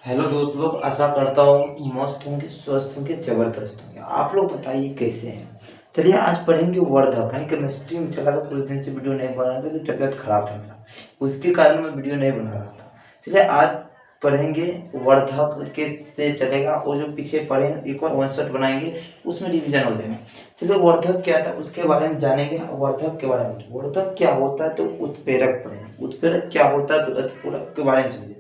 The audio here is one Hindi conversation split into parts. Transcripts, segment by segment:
हेलो दोस्त लोग, आशा करता हूँ मस्त होंगे, स्वस्थ होंगे, जबरदस्त होंगे। आप लोग बताइए कैसे हैं। चलिए आज पढ़ेंगे वर्धक। यानी केमिस्ट्री में चला था, कुछ दिन से वीडियो नहीं बना रहा था क्योंकि तबीयत खराब था मेरा, उसके कारण मैं वीडियो नहीं बना रहा था। चलिए आज पढ़ेंगे वर्धक के से चलेगा। वो जो पीछे पढ़े एक बार वन शॉट बनाएंगे, उसमें रिविजन हो जाएगा। चलिए वर्धक क्या था उसके बारे में जानेंगे। वर्धक के बारे में, वर्धक क्या होता है तो उत्प्रेरक पढ़ेंगे। उत्प्रेरक क्या होता है तो उत्प्रेरक के बारे में समझिए।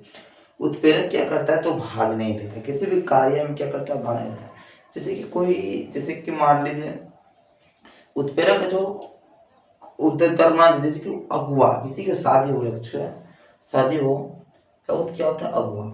उत्प्रेरक क्या करता है तो भाग नहीं लेता, किसी भी कार्य में क्या करता है, भाग नहीं लेता है। जैसे कि मान लीजिए उत्प्रेरक जो उदाहरण, जैसे कि अगुआ, किसी की शादी हो रखी है, शादी हो तो क्या होता है, अगुआ।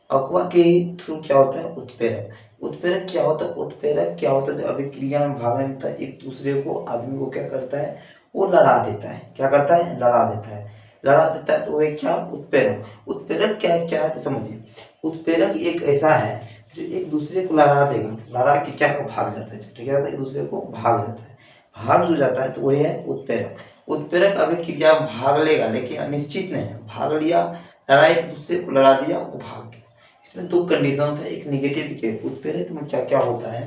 अगुआ के थ्रू क्या होता है, उत्प्रेरक। उत्प्रेरक क्या होता है, उत्प्रेरक क्या होता है जो अभिक्रिया में भाग नहीं लेता, एक दूसरे को, आदमी को क्या करता है, वो लड़ा देता है। क्या करता है, लड़ा देता है। लड़ा देता है तो वही क्या, उत्प्रेरक। उत्प्रेरक क्या है, क्या है तो समझिए। उत्प्रेरक एक ऐसा है जो एक दूसरे को लड़ा देगा, लड़ा के क्या को भाग जाता है, ठीक है, एक दूसरे को भाग जाता है। भाग जो जाता है तो वही है उत्प्रेरक। उत्प्रेरक अभिक्रिया में भाग लेगा लेकिन निश्चित नहीं है, भाग लिया, लड़ा, एक दूसरे को लड़ा दिया, वो भाग गया। इसमें दो कंडीशन होता है, एक निगेटिव दिखे। उत्प्रेरक में क्या क्या होता है,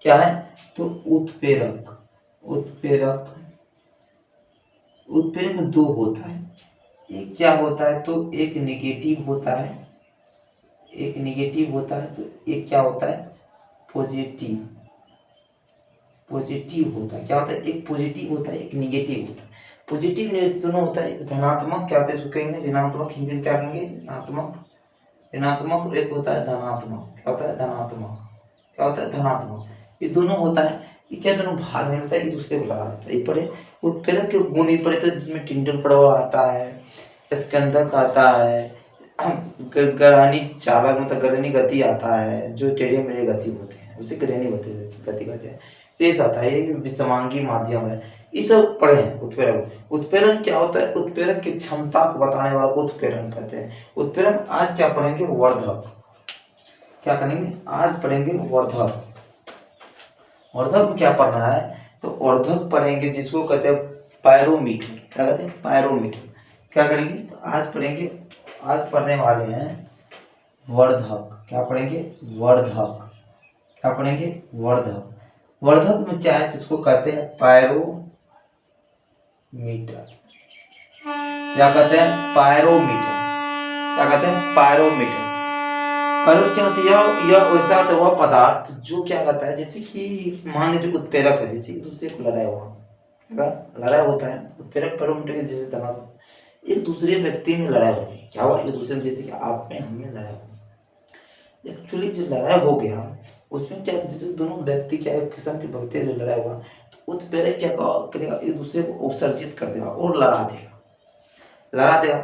क्या है तो उत्प्रेरक, उत्प्रेरक उत्प्रेरक में दो होता है। एक क्या होता है तो एक निगेटिव होता है, एक निगेटिव होता है तो एक क्या होता है, पॉजिटिव। पॉजिटिव होता है, क्या होता है, एक पॉजिटिव होता है, एक निगेटिव होता है। पॉजिटिव नेगेटिव दोनों होता है। एक धनात्मक क्या होता है, इसको कहेंगे ऋणात्मक, हिंदी में क्या कहेंगे, ऋणात्मक। ऋणात्मक एक होता है धनात्मक, क्या होता है, धनात्मक। क्या होता है, धनात्मक। ये दोनों होता है। ये क्या, दोनों भाग में होता है, एक दूसरे को लगा देता है। ये पढ़े उत्प्रेरक के गुण ही पढ़े, तो जिसमें टिंडल प्रभाव आता है, स्कंदक आता है, गरानी चालक मतलब गरनी गति आता है, जो टेढ़े मेढ़े गति होते हैं उसे गरनी गति गति कहते हैं। शेष आता है, ये विषमांगी माध्यम है। ये सब पढ़े हैं उत्प्रेरक। उत्प्रेरक क्या होता है, उत्प्रेरक की क्षमता को बताने वाला को उत्प्रेरण कहते हैं। उत्प्रेरक आज क्या पढ़ेंगे, वर्धक। क्या करेंगे, आज पढ़ेंगे वर्धक। वर्धक में क्या पढ़ना है तो वर्धक पढ़ेंगे जिसको कहते हैं पायरोमीटर। क्या कहते हैं, पायरोमीटर। क्या करेंगे तो आज पढ़ेंगे, आज पढ़ने वाले हैं वर्धक। क्या पढ़ेंगे, वर्धक। क्या पढ़ेंगे, वर्धक। वर्धक में क्या है, किसको कहते हैं, पायरोमीटर। क्या कहते हैं, पायरोमीटर। क्या कहते हैं, पायरोमीटर। पायरो क्या होती है, यह वैसा होता है वह पदार्थ जो क्या कहता है, जैसे कि मान लीजिए उत्प्रेरक है, जैसे एक दूसरे को लड़ाया हुआ, लड़ाई होता है। उत्प्रेरक पायरोमीटर के जैसे तनाव, एक दूसरे व्यक्ति में लड़ाई हो गई, क्या हुआ, एक दूसरे में, जैसे कि आप में हम में लड़ाई हो गई। एक्चुअली जो लड़ाई हो गया उसमें क्या, जैसे दोनों व्यक्ति क्या एक किस्म के भक्ति जो लड़ाई हुआ, तो उत्प्रेरक क्या करेगा, एक दूसरे को उत्सर्जित कर देगा और लड़ा देगा। लड़ा देगा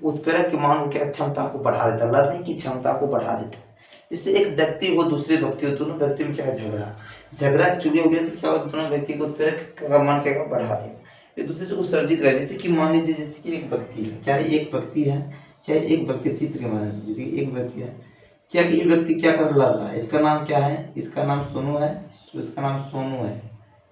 उत्प्रेरक की मान को क्या, क्षमता को बढ़ा देता है, लड़ने की क्षमता को बढ़ा देता है। जैसे एक व्यक्ति वो दूसरे व्यक्ति हो, दोनों व्यक्ति में क्या है, झगड़ा। झगड़ा एक्चुअली हो गया तो क्या, दोनों व्यक्ति को उत्प्रेरक का मान क्या बढ़ा देगा, एक दूसरे से उत्सर्जित कर। जैसे कि मान लीजिए, जैसे कि एक व्यक्ति है, क्या एक व्यक्ति है, क्या एक व्यक्ति, चित्र के माध्यम से एक व्यक्ति है, क्या ये व्यक्ति क्या कर लड़ रहा है, इसका नाम क्या है, इसका नाम सोनू है, इसका नाम सोनू है,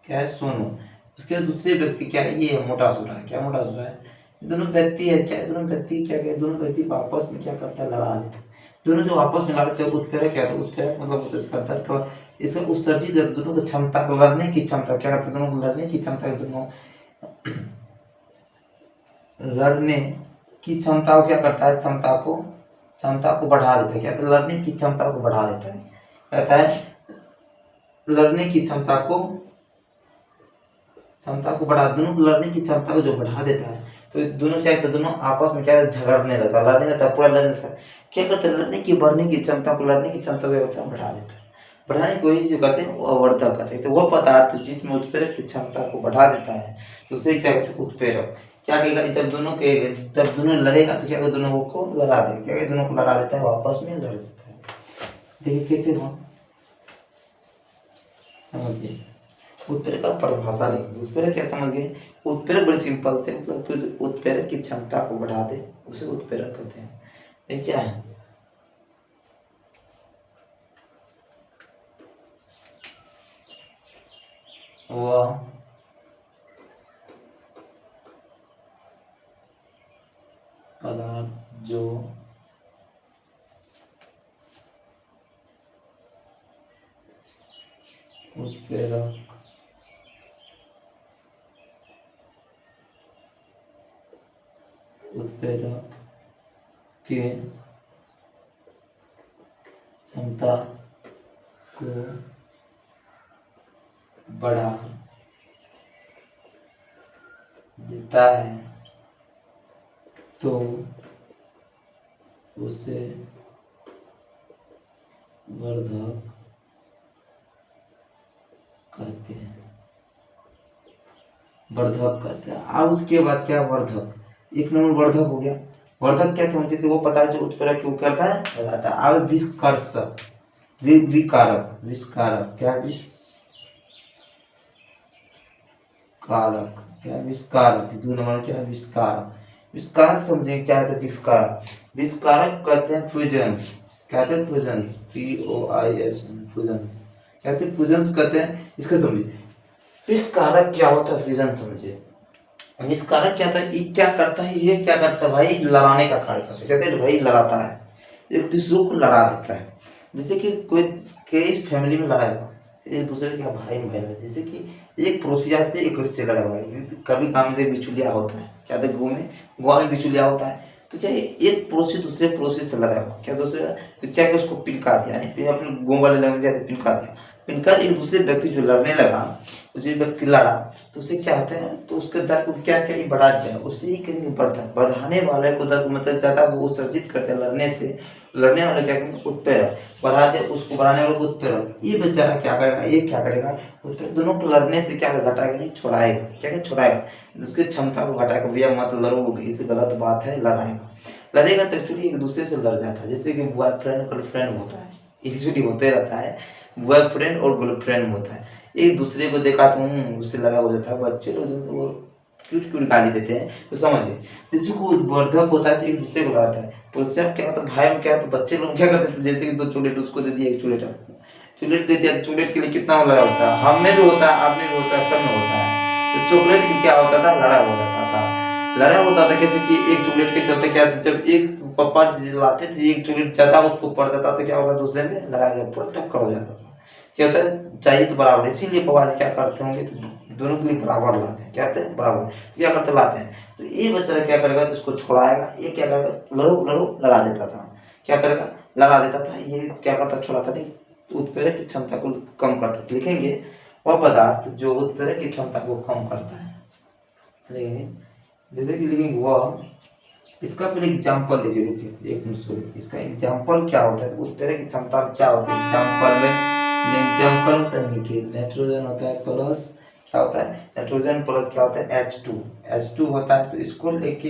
क्या है, सोनू। उसके बाद दूसरे व्यक्ति क्या है, ये है मोटा सोटा है, क्या मोटा सोटा है। दोनों व्यक्ति है, क्या दोनों व्यक्ति क्या है, दोनों व्यक्ति को आपस में क्या करता है, लड़ा देता है। दोनों जो आपस में लड़ते हैं उत्प्रेरक क्या था, उत्प्रेरक मतलब इसका तर्क, इसका उत्सर्जित दोनों की क्षमता को, लड़ने की क्षमता, क्या करते हैं, दोनों को लड़ने की क्षमता, दोनों लड़ने की क्षमता को क्या करता है, क्षमता को बढ़ा देता है। क्या लड़ने की क्षमता को बढ़ा देता है, कहता है लड़ने की क्षमता को बढ़ा, दोनों को लड़ने की क्षमता को जो बढ़ा देता है, तो दोनों चाहे तो दोनों आपस में क्या झगड़ने लगता है, लड़ने लगता है, पूरा लड़ने लगता है। क्या करते हैं, लड़ने की बढ़ने की क्षमता को, लड़ने की क्षमता को बढ़ा देता है। बढ़ाने की वही जो कहते हैं वो अवर्धक कहते हैं। तो वह पदार्थ जिसमें उत्प्रेरक की क्षमता को बढ़ा देता है तो उसे क्या कहते हैं, उत्प्रेरक। क्या कहेगा, जब दोनों लड़ेगा तो क्या दोनों को लड़ा देगा, क्या दोनों को लड़ा देता है, आपस में लड़ जाता है। देखिए कैसे हुआ, समझिए। उत्प्रेरक का परिभाषा लिखिए, उत्प्रेरक क्या समझ गए। उत्प्रेरक बड़ी सिंपल से, मतलब कि उत्प्रेरक की क्षमता को बढ़ा दे उसे उत्प्रेरक कहते हैं। ये क्या है, वह पदार्थ जो उत्प्रेरक उत्प्रेरक के क्षमता को बढ़ा देता है तो उसे वर्धक कहते हैं। वर्धक कहते हैं। अब उसके बाद क्या वर्धक, एक नंबर वर्धक हो गया। वर्धक क्या समझते थे, वो पता है जो उत्प्रेरक क्यों करता है बताता है। अब विस्कर्षक विकारक, विस्कारक क्या विस्कारक क्या विस्कारक, दो नंबर क्या है विस्कारक। विस्कारक समझेंगे क्या है तो विस्कारक, विस्कारक कहते हैं फ्यूजन्स, कहते हैं फ्यूजन्स, POIS फ्यूजन्स, कहते हैं फ्यूजन्स कहते हैं। इसका समझिए विस्कारक क्या होता है, फ्यूजन समझिए। विस्कारक क्या था, ये क्या करता है, ये क्या करता है भाई, लड़ाने का कार्य करता है। कहते हैं भाई लड़ाता है, एक दूसरे को लड़ा देता है। जैसे कि कोई कई फैमिली में लड़ाई हुआ, एक दूसरे के भाई भाई में, जैसे कि एक पड़ोसिया से एक उससे लड़ा हुआ है। कभी गाँव में बिचुलिया होता है, क्या था गाँव में बिचुलिया होता है, तो क्या एक पड़ोसी दूसरे पड़ोसी से लड़ा हुआ, क्या दूसरे तो क्या उसको पिनका दिया, यानी अपने गाँव वाले लैंग्वेज पिनका दिया। पिनका एक दूसरे व्यक्ति जो लड़ने लगा, जो व्यक्ति लड़ा तो उससे क्या होता है, तो उसके दर को क्या क्या बढ़ा दिया, उससे ही कहीं बढ़ता है। बढ़ाने वाले को दर मतलब ज़्यादा वो सर्जित करते हैं लड़ने से, लड़ने वाले क्या करेंगे उत्प्रेरक बढ़ा दे, उसको बढ़ाने वाले को उत्प्रेरक। ये बेचारा क्या करेगा, ये क्या करेगा उत्प्रेरक, दोनों को लड़ने से क्या घटाएगा, नहीं छोड़ाएगा, क्या क्या छोड़ाएगा, उसकी क्षमता को घटाएगा। भैया मत लड़ो, इसे गलत बात है, लड़ाएगा। लड़ेगा तो एक्चुअली एक दूसरे से लड़ जाता है। जैसे कि बॉयफ्रेंड गर्लफ्रेंड होता है, एक्चुअली होते रहता है, बॉयफ्रेंड और गर्लफ्रेंड होता है। एक दूसरे को देखा तो उससे लड़ा हो जाता है। बच्चे लोग जो वो क्यूट क्यूट गाली देते हैं, तो समझिए किसी को वर्धक होता है तो एक दूसरे को लड़ाता है। तो उससे अब क्या होता है, भाई में क्या तो बच्चे लोग क्या करते थे, जैसे कि दो चॉकलेट उसको दे दिया, एक चॉकलेट आपको चॉकलेट दे दिया, तो चॉकलेट के लिए कितना लड़ा होता है, हम में भी होता है, आप में भी होता है, सब में होता है। तो चॉकलेट की क्या होता था, लड़ा हो जाता था। लड़ा होता था कैसे कि एक चॉकलेट के चलते क्या, जब एक पापा लाते थे एक चॉकलेट ज्यादा उसको पड़ जाता था, क्या होता दूसरे में लड़ा पूरा टक्कर हो जाता था। क्या होता है, चाहिए तो बराबर, इसीलिए बाबा जी क्या करते होंगे, तो दोनों के लिए बराबर लाते हैं, क्या कहते हैं बराबर, तो क्या करते लाते हैं। तो ये बच्चा क्या करेगा, तो उसको छोड़ाएगा, ये क्या करेगा, लड़ो लड़ो लड़ा देता था, क्या करेगा लड़ा देता था। ये क्या करता, छुड़ाता नहीं, तो उत्प्रेरक की क्षमता को कम करता। लिखेंगे वह पदार्थ जो उत्प्रेरक की क्षमता को कम करता है। जैसे कि लिखेंगे वह, इसका पहले एग्जाम्पल देखिए, रुकिए एक मिनट सुनिए, इसका एग्जाम्पल क्या होता है, उत्प्रेरक की क्षमता क्या होती है। एग्जाम्पल में एग्जाम्पल होता है कि नाइट्रोजन होता है प्लस क्या होता है, नाइट्रोजन प्लस क्या होता है H2 होता है। तो इसको लेके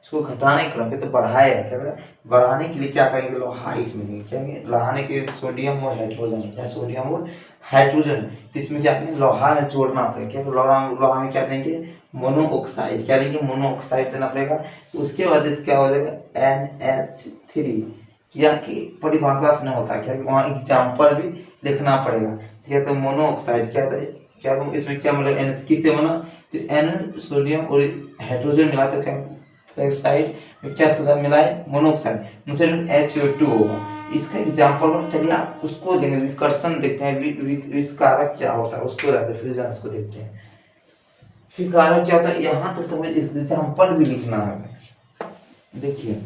इसको घटाने क्रम पे तो बढ़ाएगा, क्या करेगा बढ़ाने के लिए क्या करेंगे, लोहा इसमें देंगे, क्या बढ़ाने के सोडियम और हाइड्रोजन, क्या सोडियम और हाइड्रोजन, तो इसमें क्या करेंगे लोहा में जोड़ना पड़ेगा, क्या लोहा में क्या देंगे मोनोऑक्साइड, क्या देंगे मोनोऑक्साइड देना पड़ेगा। तो उसके बाद इस क्या हो जाएगा NH3, या कि परिभाषा से नहीं होता, क्या वहाँ एग्जाम्पल भी लिखना पड़ेगा, ठीक है। तो मोनोऑक्साइड क्या था, क्या इसमें क्या मिलेगा NH किससे बना, तो N सोडियम और हाइड्रोजन मिला तो क्या ऑक्साइड में क्या सदा मिलाए मोनोऑक्साइड, H2 होगा। इसका एग्जाम्पल चलिए आप उसको देंगे, विकर्षण देखते हैं, विस्कारक क्या होता है उसको जाते हैं, फ्यूजन को देखते हैं। विस्कारक क्या होता है, यहाँ तो समझ एग्जाम्पल भी लिखना है। देखिए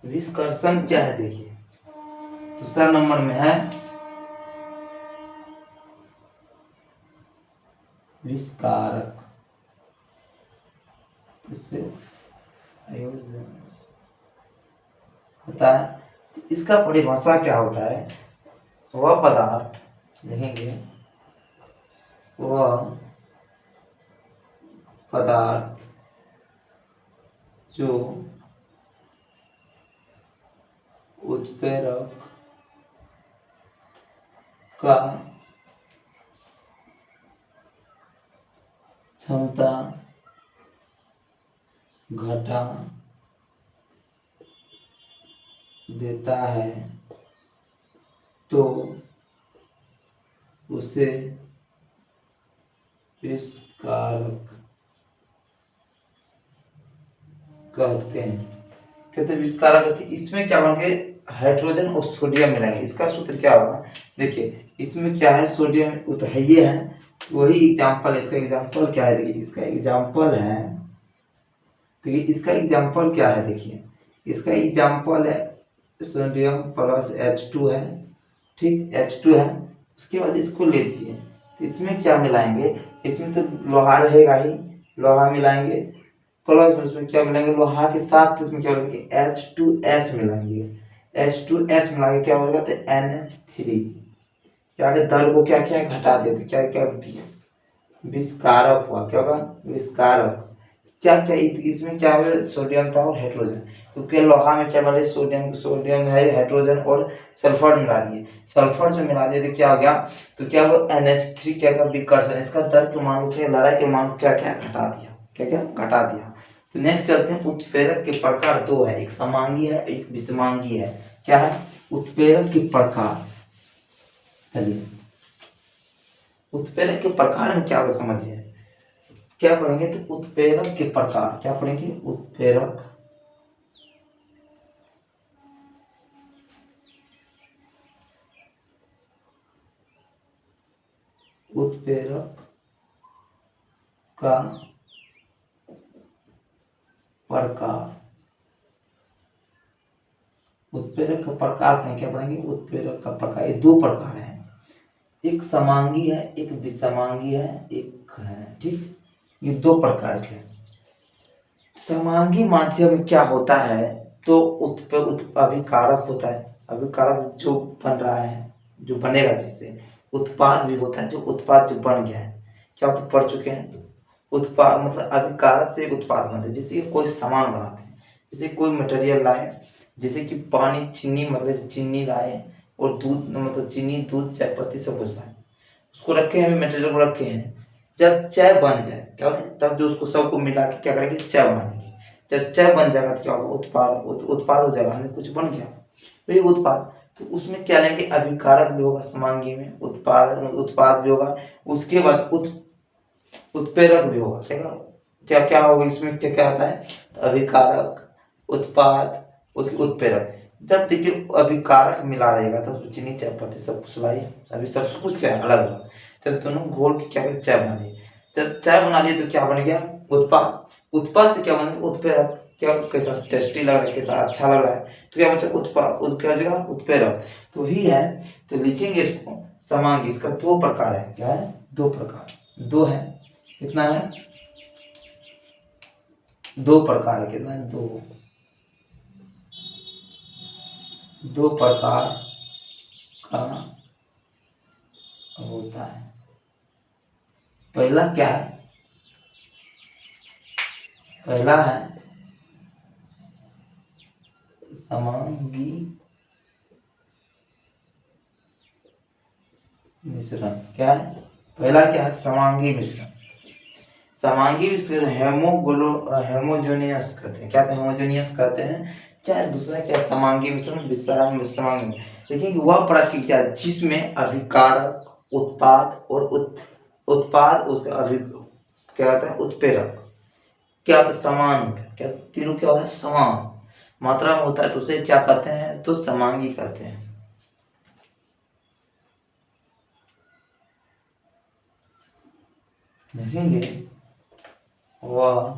विस्कर्षण क्या है, देखिए दूसरा नंबर में है विस्कारक, इससे होता है। इसका परिभाषा क्या होता है, वह पदार्थ लिखेंगे, वह पदार्थ जो उत्प्रेरक का क्षमता घटा देता है तो उसे विस्कारक कहते हैं, कहते हैं विस्कारक कहते हैं। इसमें क्या बन गए हाइड्रोजन और सोडियम मिलाएंगे, इसका सूत्र क्या होगा, देखिए इसमें क्या है, सोडियम तो है ये है, वही एग्जाम्पल, इसका एग्जाम्पल क्या है, देखिए इसका एग्जाम्पल है, देखिए इसका एग्जाम्पल क्या है, देखिए इसका एग्जाम्पल है सोडियम प्लस H2 है, ठीक H2 है। उसके बाद इसको लीजिए, तो इसमें क्या मिलाएंगे, इसमें तो लोहा रहेगा ही, लोहा मिलाएंगे, प्लस में उसमें क्या मिलाएंगे, लोहा के साथ इसमें क्या मिलाएंगे, H2S मिलाएंगे, H2S मिलाएंगे क्या होगा, तो NH3, क्या आगे दर को क्या क्या घटा दिया, तो क्या क्या 20 विस्कारक हुआ, क्या होगा विस्कारक, क्या क्या इसमें क्या है, सोडियम था और हाइड्रोजन, तो क्या लोहा में क्या मिला, सोडियम, सोडियम है, हाइड्रोजन और सल्फर मिला दिए, सल्फर जो मिला दिए तो क्या हो गया, तो क्या वो NH3 क्या का विकर्षण, इसका दर के मान को, लड़ाई के मान को क्या क्या घटा दिया, क्या क्या घटा दिया। तो नेक्स्ट चलते हैं, उत्प्रेरक के प्रकार दो है, एक समांगी है एक विषमांगी है, क्या है उत्प्रेरक के प्रकार। चलिए उत्प्रेरक के प्रकार में क्या होगा समझिए, क्या पढ़ेंगे, तो उत्प्रेरक के प्रकार, क्या पढ़ेंगे, उत्प्रेरक उत्प्रेरक का प्रकार, उत्प्रेरक का प्रकार में क्या पढ़ेंगे, उत्प्रेरक का प्रकार, ये दो प्रकार है, एक समांगी है एक विषमांगी है, एक है, ठीक, ये दो प्रकार के। समांगी माध्यम में क्या होता है, तो अभिकारक होता है, अभिकारक जो बन रहा है, जो बनेगा जिससे, उत्पाद भी होता है, जो उत्पाद जो बन गया है, क्या होता पढ़ चुके हैं, तो उत्पाद मतलब अभिकारक से एक उत्पाद बनते हैं, जैसे कि कोई सामान बनाते हैं, जैसे कोई मटेरियल लाए, जैसे कि पानी चीनी, मतलब चीनी लाए और दूध, मतलब चीनी दूध चाय पत्ती सब कुछ लाए, उसको रखे हैं, मटेरियल को रखे हैं, जब चाय बन जाए क्या होगा, तब जो उसको सबको मिला के क्या करेंगे, चाय बना देंगे, जब चाय बन जाएगा तो क्या होगा, उत्पाद हो जाएगा, हमें कुछ बन गया, तो ये उत्पाद, तो उसमें क्या लेंगे, अभिकारक भी होगा समांगी में, उत्पाद भी होगा, उसके बाद उत्प्रेरक भी होगा, क्या क्या होगा इसमें, क्या क्या आता है, तो अभिकारक उत्पाद उसके उत्प्रेरक, जब देखिए अभिकारक मिला रहेगा तो उसमें चीनी चाय पत्ती सब कुछ लाइए, अभी सब कुछ क्या है अलग अलग, जब दोनों घोल के क्या चाय बना लिए, जब चाय बना लिए तो क्या बन गया, उत्पाद, उत्पाद से क्या बन गया, उत्प्रेरक, क्या कैसा टेस्टी लग रहा है, कैसा अच्छा लग रहा है, तो क्या बचा उत्पाद, क्या जगह उत्प्रेरक, तो ही है, तो लिखेंगे इसको समांगी, इसका दो प्रकार है, क्या है, दो प्रकार, दो है, कितना है, दो प्रकार है, कितना है, दो प्रकार का होता है। पहला क्या है, पहला है समांगी मिश्रण, क्या है, पहला क्या है, समांगी मिश्रण, समांगी मिश्रण हेमोजेनियस कहते हैं, क्या हेमोजेनियस कहते हैं, क्या दूसरा क्या समांगी मिश्रण, विषमांगी, लेकिन वह प्रक्रिया जिसमें अभिकारक उत्पाद और उत्पाद उसका क्या कहता है, उत्प्रेरक क्या होता है, समान होता है, क्या तीनों क्या होता है, समान मात्रा में होता है, तो उसे क्या कहते हैं, तो समांगी कहते हैं। देखेंगे वह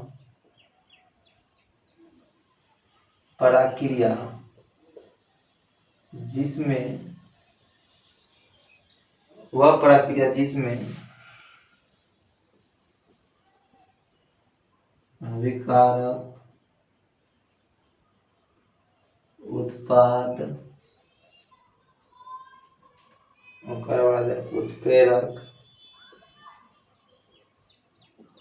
प्रक्रिया जिसमें, वह प्रक्रिया जिसमें अभिकारक उत्पाद उत्प्रेरक,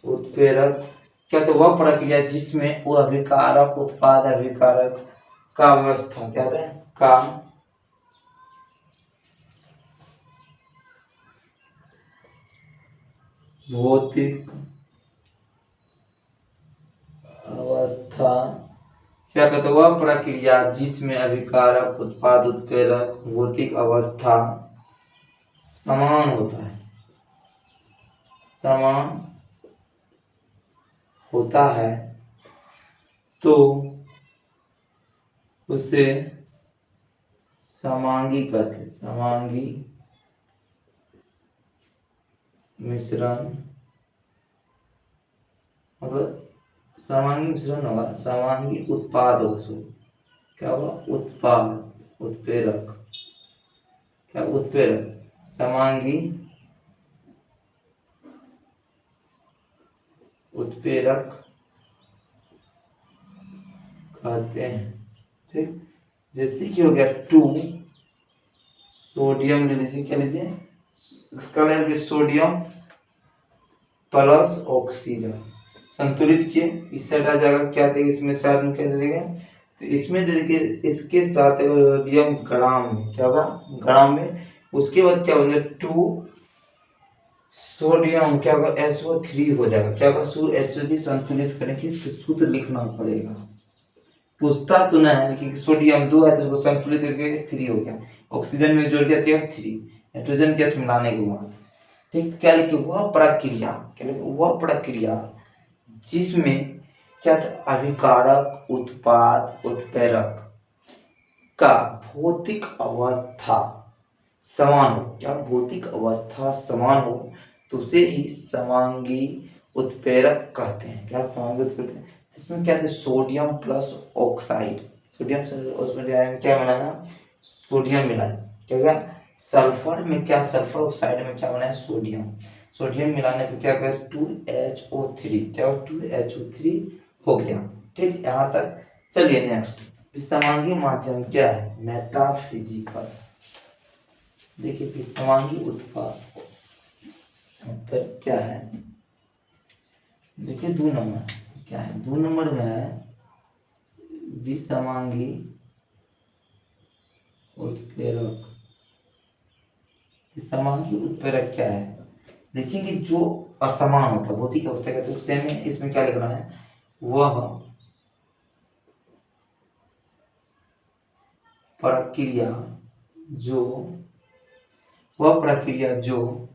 उत्प्रेरक क्या, तो वह प्रक्रिया जिसमें वो अभिकारक उत्पाद अभिकारक का व्यवस्था, क्या है का भौतिक अवस्था, क्या कहते हैं, वह प्रक्रिया जिसमें अभिकारक उत्पाद उत्प्रेरक भौतिक अवस्था समान होता है, समान होता है, तो उसे समांगी कहते हैं, समांगी मिश्रण, मतलब समांगी मिश्रण होगा, समांगी उत्पाद होगा, सो क्या होगा, उत्पाद, उत्प्रेरक, क्या उत्प्रेरक, समांगी उत्प्रेरक कहते हैं। ठीक, जैसे कि हो गया 2 सोडियम ले लीजिए, क्या लीजिए, इसका ले लीजिए सोडियम प्लस ऑक्सीजन, संतुलित किए, इस साइड आ जाएगा, क्या देगा इसमें साइड में, क्या दे देगा, तो इसमें दे देंगे इसके साथ सोडियम ग्राम में, क्या होगा, ग्राम में, उसके बाद क्या हो जाएगा 2 सोडियम, क्या होगा, SO3 हो जाएगा, क्या होगा, SO3 संतुलित करने की सूत्र लिखना पड़ेगा, पूछता तो ना है, लेकिन सोडियम 2 है तो उसको संतुलित करके 3 हो गया, ऑक्सीजन में जोड़ दिया 3, नाइट्रोजन गैस मिलाने के बाद। ठीक, क्या लिखे, वह प्रक्रिया, क्या लिखे, वह प्रक्रिया जिसमें क्या था, अभिकारक उत्पाद उत्प्रेरक का भौतिक अवस्था समान हो, क्या भौतिक अवस्था समान हो, तो उसे ही समांगी उत्प्रेरक कहते हैं, क्या समांगी उत्प्रेरक, इसमें क्या थे, सोडियम प्लस ऑक्साइड, सोडियम से उसमें क्या मिलाया, सोडियम मिलाया, क्या क्या, सल्फर में क्या, सल्फर ऑक्साइड में क्या बनाया, सोडियम, सोडियम मिलाने पे क्या करें, 2HO3, क्या 2HO3 हो गया। ठीक, यहाँ तक। चलिए नेक्स्ट, समांगी माध्यम क्या है, मेटाफिजिकल, देखिए कि समांगी उत्पाद पर क्या है, देखिए 2 नंबर क्या है, 2 नंबर में है विसमांगी उत्प्रेरक, समांगी उत्प्रेरक क्या है, देखेंगे जो असमान होता है भौतिक अवस्था का, तो सेम है, इसमें क्या लिखना है, वह प्रक्रिया जो, वह प्रक्रिया जो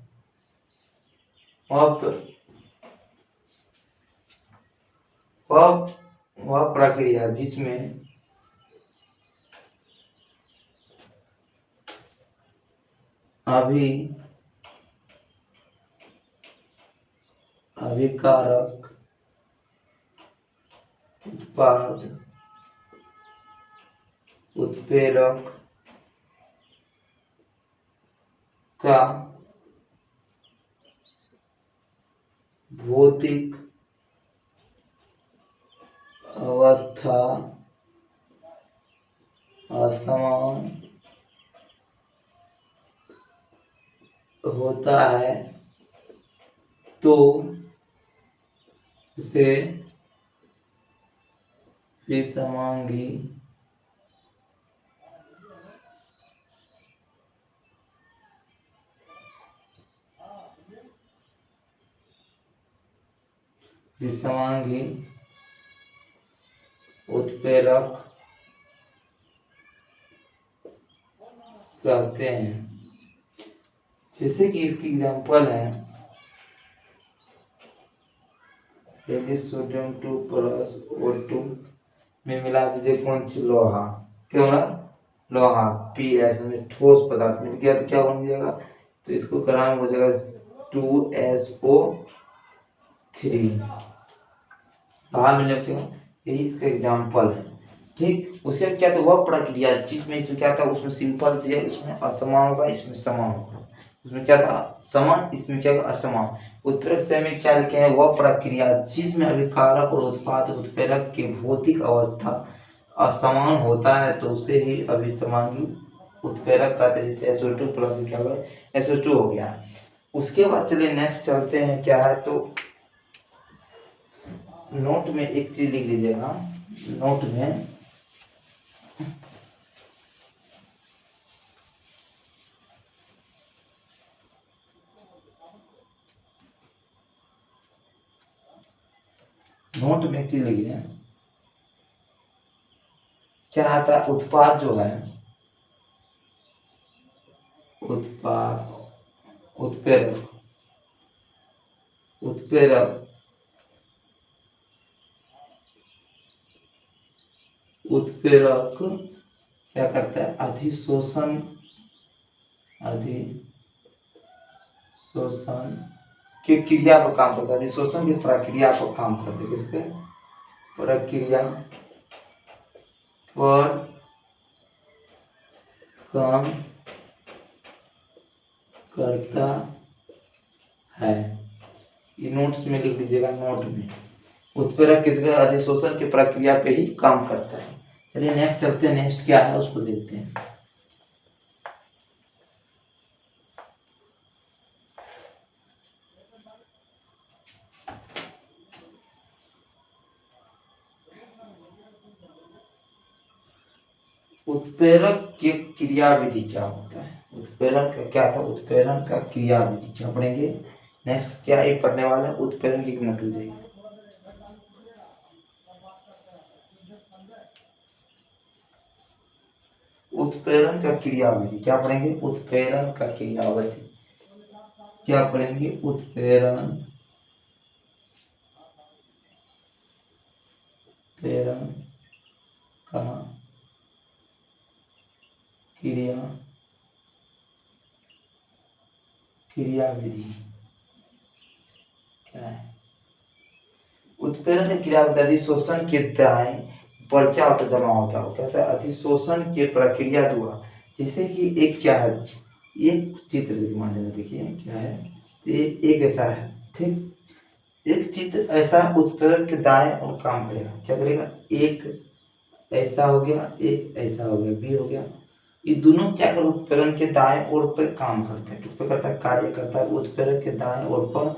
वह प्रक्रिया जिसमें अभिकारक उत्पाद उत्प्रेरक का भौतिक अवस्था असमान होता है, तो उसे विसमांगी विसमांगी उत्प्रेरक कहते हैं। जैसे कि इसकी एग्जांपल है, यदि सोडियम 2 प्लस O2 में मिला दीजिए कौन सी, लोहा, क्या होगा, लोहा PS में ठोस पदार्थ मिल गया, तो क्या बन जाएगा, तो इसको ग्राम हो जाएगा 2SO3, बाहर मिलने पे, यही इसका एग्जांपल है। ठीक, उसके क्या था, वह प्रक्रिया जिसमें, इसमें क्या था, उसमें सिंपल सी है, इसमें असमान होगा, इसमें समान होगा, उसमें क्या था समान, इसमें क्या होगा असमान, उत्प्रेरक से में क्या लिखे हैं, वह प्रक्रिया जिसमें अभिकारक और उत्पाद उत्प्रेरक की भौतिक अवस्था असमान होता है, तो उसे ही अभिसमांगी उत्प्रेरक कहते हैं। जैसे SO2 प्लस क्या हुआ, SO2 हो गया। उसके बाद चलिए नेक्स्ट चलते हैं, क्या है, तो नोट में एक चीज लिख लीजिएगा, नोट में एक चीज लिखिए, क्या आता है, उत्पाद जो है, उत्पाद उत्प्रेरक उत्प्रेरक उत्प्रेरक क्या करता है, अधिशोषण की क्रिया पर काम करता है, अधिशोषण की प्रक्रिया पर काम करता है, किसके प्रक्रिया पर काम करता है। ये नोट्स में लिख लीजिएगा, नोट में। उत्प्रेरक किसके अधिशोषण की प्रक्रिया पे ही काम करता है। चलिए नेक्स्ट चलते हैं, नेक्स्ट क्या है उसको देखते हैं। उत्प्रेरक की क्रियाविधि क्या होता है, उत्प्रेरण का क्या था, उत्प्रेरण का क्रियाविधि क्या पढ़ेंगे नेक्स्ट, क्या ये पढ़ने वाला है, उत्प्रेरण की नोट हो जाएगी। उत्प्रेरण का क्रियाविधि क्या पढ़ेंगे, उत्प्रेरण का क्रियाविधि क्या पढ़ेंगे, उत्प्रेरण का क्रियाविधि क्या है। उत्प्रेरण की क्रियाविधि अधिशोषण के दाएं पर क्या होता जमा होता है, कहता है अधिशोषण की प्रक्रिया द्वारा, जैसे कि एक क्या है, एक चित्र माध्यम देखिए क्या है, ये एक ऐसा है, ठीक, एक चित्र ऐसा उत्प्रेरण के दाएं और काम करेगा, क्या करेगा, एक ऐसा हो गया, एक ऐसा हो गया, बी हो गया, ये दोनों क्या कर उत्प्रेरण के दाएं ओर पर काम करता है, किस पर करता है, कार्य करता है, उत्प्रेरक के दाएं ओर पर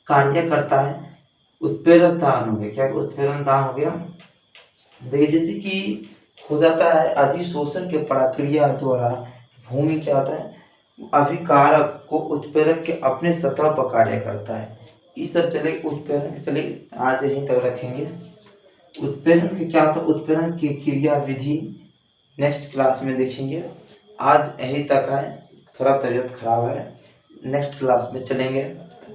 कार्य करता है, उत्प्रेरक दान हो गया, क्या उत्प्रेरण दान हो गया। देखिए जैसे कि हो जाता है अधिशोषण के प्रक्रिया द्वारा भूमि क्या होता है, अभिकारक को उत्प्रेरक के अपने सतह पर कार्य करता है। ये सब चले उत्प्रेरण, चले आज यहीं तक रखेंगे। उत्प्रेरण के क्या होता है, उत्प्रेरण की क्रिया विधि नेक्स्ट क्लास में देखेंगे। आज यहीं तक है, थोड़ा तबीयत खराब है, नेक्स्ट क्लास में चलेंगे,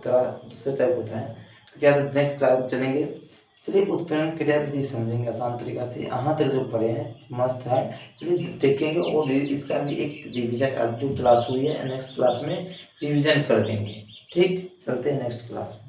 थोड़ा दूसरे टाइप होता है तो क्या नेक्स्ट क्लास में चलेंगे। चलिए उत्प्रेरण क्रिया विधि समझेंगे आसान तरीका से, यहाँ तक जो पढ़े हैं मस्त है। चलिए देखेंगे और इसका भी एक रिवीजन, जो क्लास हुई है नेक्स्ट क्लास में रिवीजन कर देंगे। ठीक, चलते हैं नेक्स्ट क्लास में।